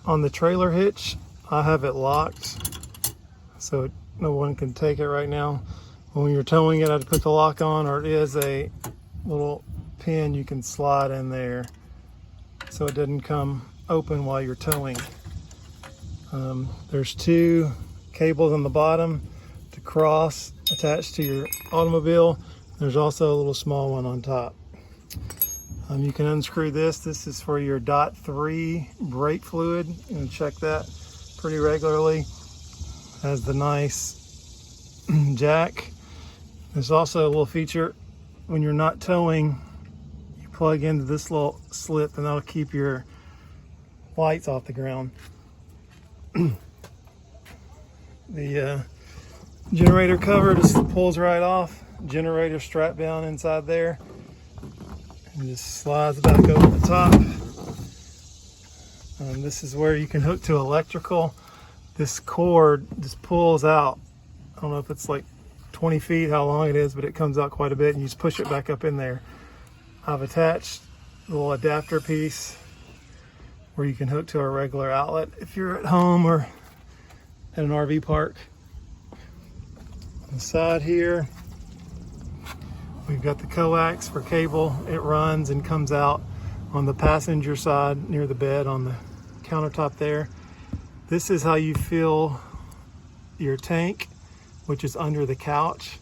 On the trailer hitch, I have it locked so no one can take it right now. When you're towing it, I'd put the lock on, or it is a little pin you can slide in there so it doesn't come open while you're towing. There's two cables on the bottom to cross attached to your automobile. There's also a little small one on top. You can unscrew this. This is for your .3 brake fluid, and check that pretty regularly. Has the nice jack. There's also a little feature when you're not towing, you plug into this little slip and that'll keep your lights off the ground. The generator cover just pulls right off. Generator strap down inside there and just slides back over the top. This is where you can hook to electrical. This cord just pulls out. I don't know if it's like 20 feet how long it is, but it comes out quite a bit, and you just push it back up in there. I've attached a little adapter piece where you can hook to a regular outlet if you're at home or at an RV park. On the side here, we've got the coax for cable. It runs and comes out on the passenger side near the bed on the countertop there. This is how you fill your tank, which is under the couch.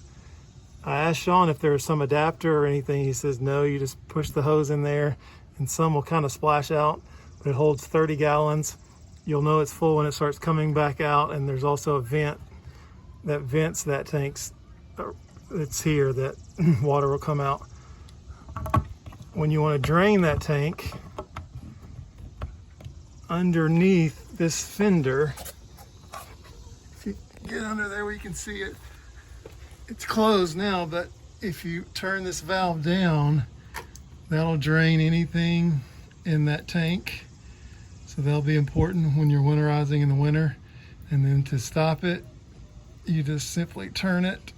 I asked Sean if there was some adapter or anything. He says no, you just push the hose in there and some will kind of splash out, but it holds 30 gallons. You'll know it's full when it starts coming back out, and there's also a vent that vents that tank's, it's here that water will come out. When you want to drain that tank, underneath this fender, if you get under there where you can see it, it's closed now, but if you turn this valve down, that'll drain anything in that tank. So that'll be important when you're winterizing in the winter. And then to stop it, you just simply turn it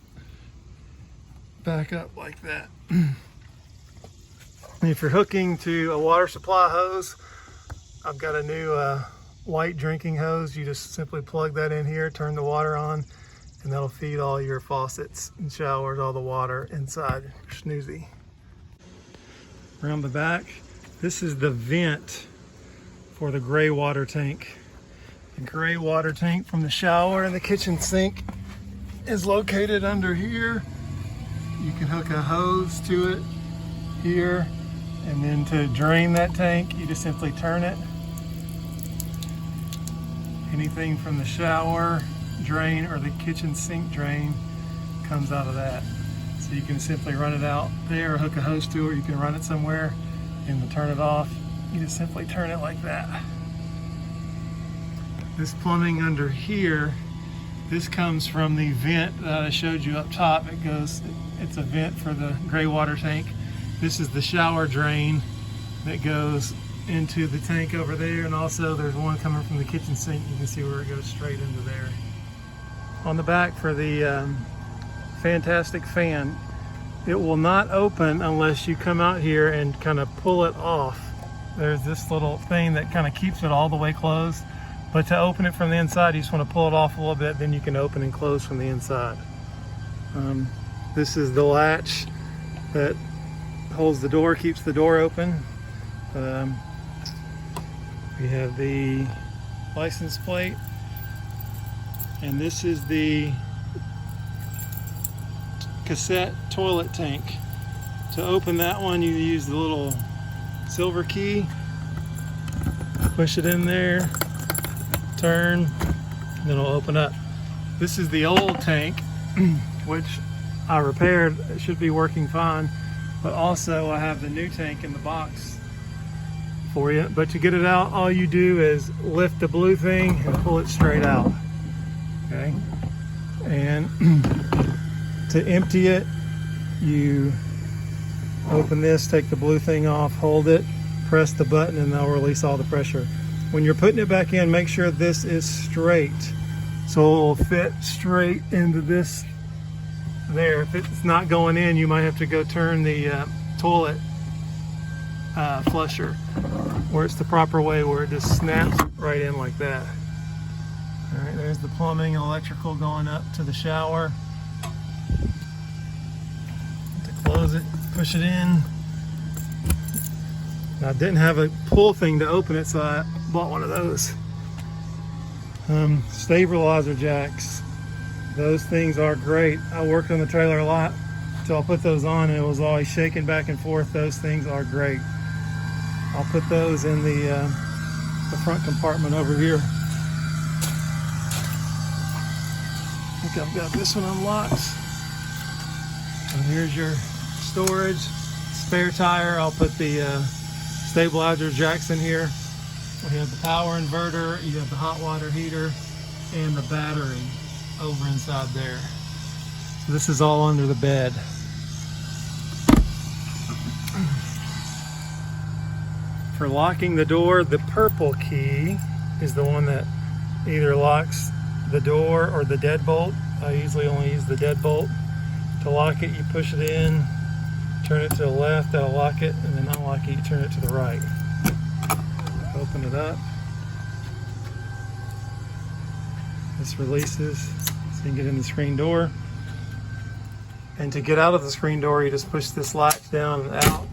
back up like that. If you're hooking to a water supply hose, I've got a new white drinking hose. You just simply plug that in here, turn the water on, and that'll feed all your faucets and showers, all the water inside your Snoozy. Around the back, this is the vent for the gray water tank. The gray water tank from the shower and the kitchen sink is located under here. You can hook a hose to it here, and then to drain that tank, you just simply turn it. Anything from the shower drain or the kitchen sink drain comes out of that. So you can simply run it out there or hook a hose to it, or you can run it somewhere and to turn it off, you just simply turn it like that. This plumbing under here, this comes from the vent that I showed you up top. It's a vent for the gray water tank. This is the shower drain that goes into the tank over there, and also there's one coming from the kitchen sink. You can see where it goes straight into there. On the back for the fantastic fan, it will not open unless you come out here and kind of pull it off. There's this little thing that kind of keeps it all the way closed, but to open it from the inside, you just want to pull it off a little bit, then you can open and close from the inside. This is the latch that holds the door, keeps the door open. We have the license plate, and this is the cassette toilet tank. To open that one, you use the little silver key, push it in there, turn, and it'll open up. This is the old tank, which I repaired. It should be working fine, but also I have the new tank in the box for you. But to get it out, all you do is lift the blue thing and pull it straight out. Okay, and to empty it, you open this, take the blue thing off, hold it, press the button, and that'll release all the pressure. When you're putting it back in, make sure this is straight, so it will fit straight into this there. If it's not going in, you might have to go turn the toilet flusher, where it's the proper way, where it just snaps right in like that. All right, there's the plumbing and electrical going up to the shower. To close it, push it in. Now, I didn't have a pull thing to open it, so I bought one of those. Stabilizer jacks. Those things are great. I worked on the trailer a lot, so I'll put those on and it was always shaking back and forth. Those things are great. I'll put those in the front compartment over here. I think I've got this one unlocked. And here's your storage. Spare tire. I'll put the stabilizer jacks in here. We have the power inverter, you have the hot water heater, and the battery over inside there. So this is all under the bed. For locking the door, the purple key is the one that either locks the door or the deadbolt. I usually only use the deadbolt. To lock it, you push it in, turn it to the left, that'll lock it, and then unlock it, you turn it to the right. Open it up. This releases so you can get in the screen door. And to get out of the screen door, you just push this latch down and out.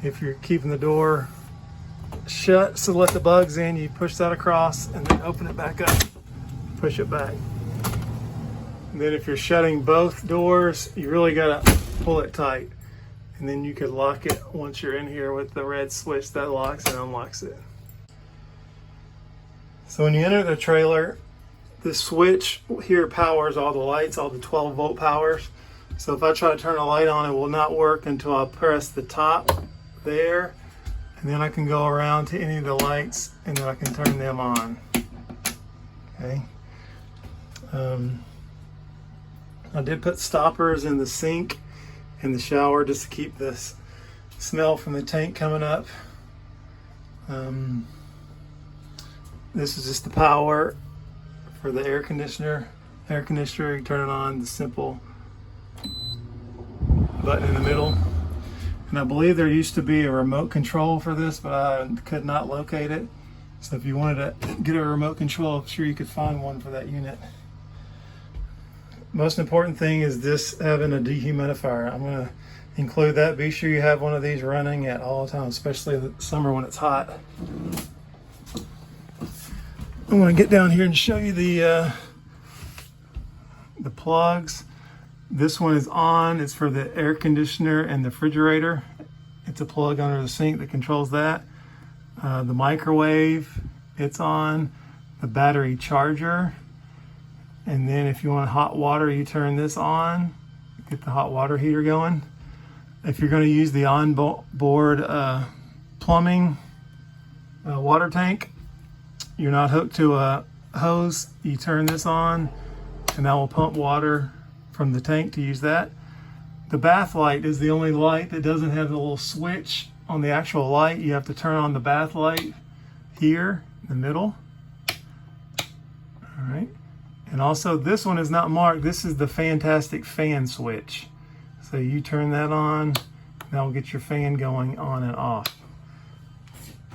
If you're keeping the door shut, so let the bugs in, you push that across and then open it back up, push it back. And then if you're shutting both doors, you really gotta pull it tight. And then you could lock it once you're in here with the red switch that locks and unlocks it. So when you enter the trailer, the switch here powers all the lights, all the 12-volt powers. So if I try to turn a light on, it will not work until I press the top there. And then I can go around to any of the lights and then I can turn them on. Okay. I did put stoppers in the sink and the shower just to keep this smell from the tank coming up. This is just the power for the air conditioner. Air conditioner, you turn it on, the simple button in the middle. And I believe there used to be a remote control for this, but I could not locate it. So if you wanted to get a remote control, I'm sure you could find one for that unit. Most important thing is this having a dehumidifier. I'm going to include that. Be sure you have one of these running at all times, especially in the summer when it's hot. I want to get down here and show you the plugs. This one is on. It's for the air conditioner and the refrigerator. It's a plug under the sink that controls that. The microwave, it's on. The battery charger. And then if you want hot water, you turn this on. Get the hot water heater going. If you're going to use the onboard plumbing water tank, you're not hooked to a hose, you turn this on and that will pump water from the tank to use that. The bath light is the only light that doesn't have the little switch on the actual light. You have to turn on the bath light here in the middle. All right. And also this one is not marked. This is the Fantastic fan switch. So you turn that on, that will get your fan going on and off.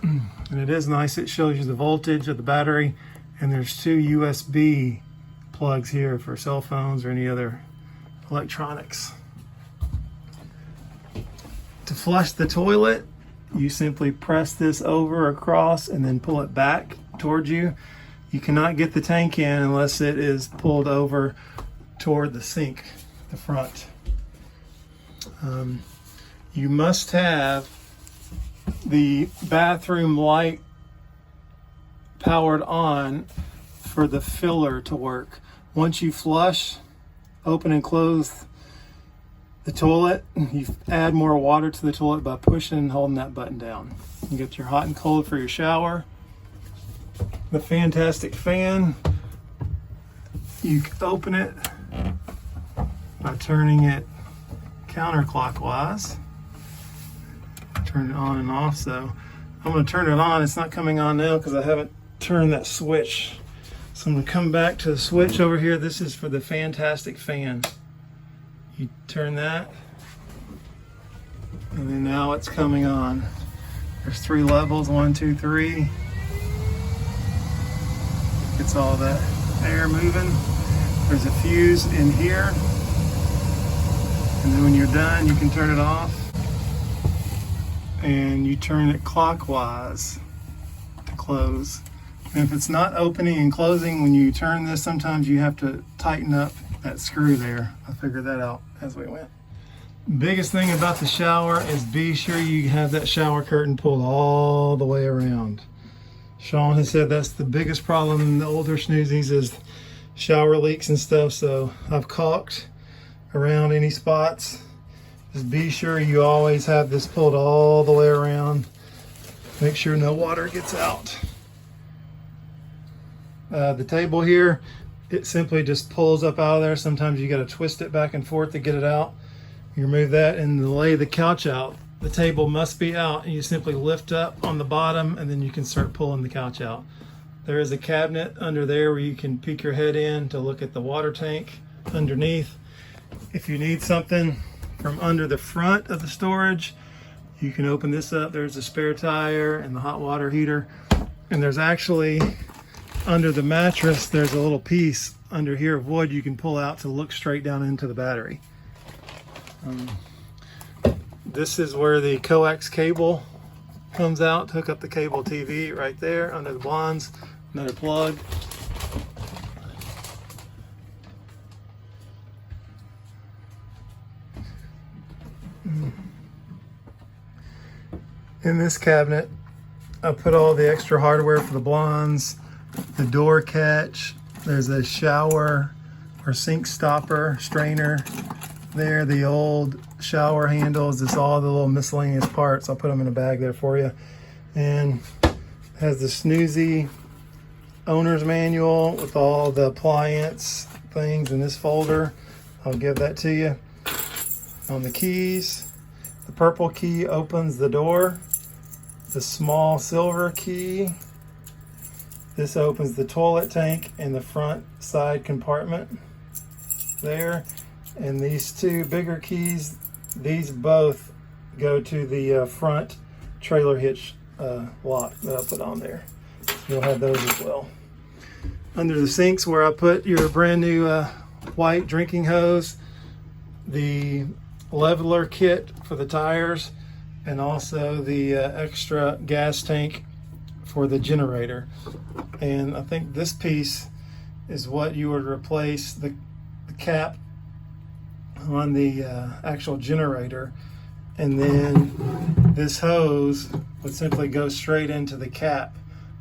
And it is nice, it shows you the voltage of the battery, and there's 2 USB plugs here for cell phones or any other electronics. To flush the toilet, you simply press this over across and then pull it back towards you. You cannot get the tank in unless it is pulled over toward the sink, the front. You must have the bathroom light powered on for the filler to work. Once you flush, open and close the toilet, you add more water to the toilet by pushing and holding that button down. You get your hot and cold for your shower. The Fantastic fan, you open it by turning it counterclockwise. Turn it on and off. So I'm going to turn it on. It's not coming on now because I haven't turned that switch. So I'm going to come back to the switch over here. This is for the Fantastic fan. You turn that, and then now it's coming on. There's 3 levels, 1, 2, 3. Gets all that air moving. There's a fuse in here. And then when you're done, you can turn it off. And you turn it clockwise to close. And if it's not opening and closing when you turn this, sometimes you have to tighten up that screw there. I figured that out as we went. Biggest thing about the shower is be sure you have that shower curtain pulled all the way around. Sean has said that's the biggest problem in the older Snoozies is shower leaks and stuff, so I've caulked around any spots. Just be sure you always have this pulled all the way around. Make sure no water gets out. The table here, it simply just pulls up out of there. Sometimes you got to twist it back and forth to get it out. You remove that and lay the couch out. The table must be out, and you simply lift up on the bottom and then you can start pulling the couch out. There is a cabinet under there where you can peek your head in to look at the water tank underneath. If you need something from under the front of the storage, you can open this up. There's a spare tire and the hot water heater. And there's actually, under the mattress, there's a little piece under here of wood you can pull out to look straight down into the battery. This is where the coax cable comes out to hook up the cable TV right there under the blinds. Another plug. In this cabinet, I put all the extra hardware for the blinds, the door catch. There's a shower or sink stopper, strainer. There, the old shower handles, just all the little miscellaneous parts. I'll put them in a bag there for you. And it has the Snoozy owner's manual with all the appliance things in this folder. I'll give that to you. On the keys, the purple key opens the door. The small silver key, this opens the toilet tank in the front side compartment there. And these 2 bigger keys, these both go to the front trailer hitch lock that I put on there. You'll have those as well. Under the sinks where I put your brand new white drinking hose, the leveler kit for the tires, and also the extra gas tank for the generator. And I think this piece is what you would replace the cap on the actual generator, and then this hose would simply go straight into the cap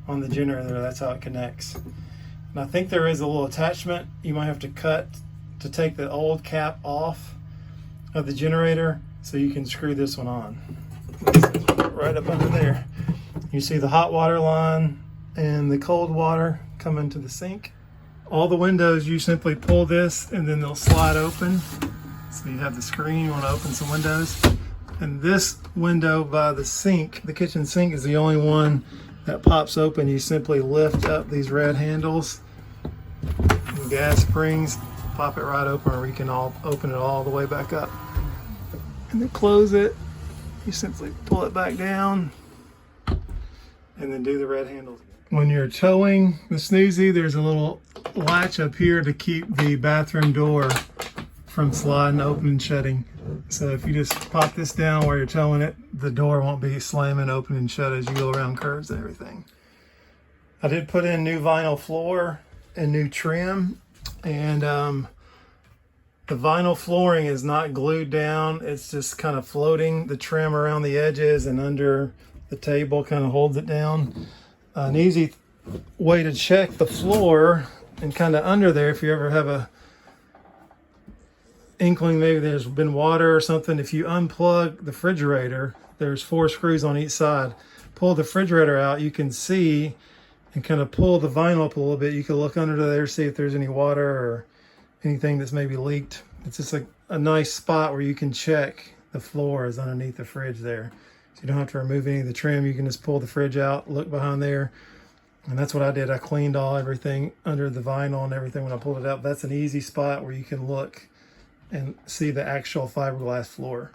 on the generator. That's how it connects. And I think there is a little attachment you might have to cut to take the old cap off of the generator so you can screw this one on. Right up under there. You see the hot water line and the cold water come into the sink. All the windows, you simply pull this and then they'll slide open. So you have the screen, you want to open some windows. And this window by the sink, the kitchen sink, is the only one that pops open. You simply lift up these red handles, and gas springs, pop it right open, or you can open it all the way back up. And then close it. You simply pull it back down and then do the red handles. When you're towing the Snoozy, there's a little latch up here to keep the bathroom door from sliding open and shutting. So if you just pop this down while you're towing it, the door won't be slamming open and shut as you go around curves and everything. I did put in new vinyl floor and new trim, and the vinyl flooring is not glued down. It's just kind of floating. The trim around the edges and under the table kind of holds it down. An easy way to check the floor and kind of under there, if you ever have a inkling maybe there's been water or something, if you unplug the refrigerator, there's 4 screws on each side. Pull the refrigerator out, you can see and kind of pull the vinyl up a little bit. You can look under there, see if there's any water or anything that's maybe leaked. It's just a nice spot where you can check the floor is underneath the fridge there. So you don't have to remove any of the trim. You can just pull the fridge out, look behind there. And that's what I did. I cleaned everything under the vinyl and everything when I pulled it out. That's an easy spot where you can look and see the actual fiberglass floor.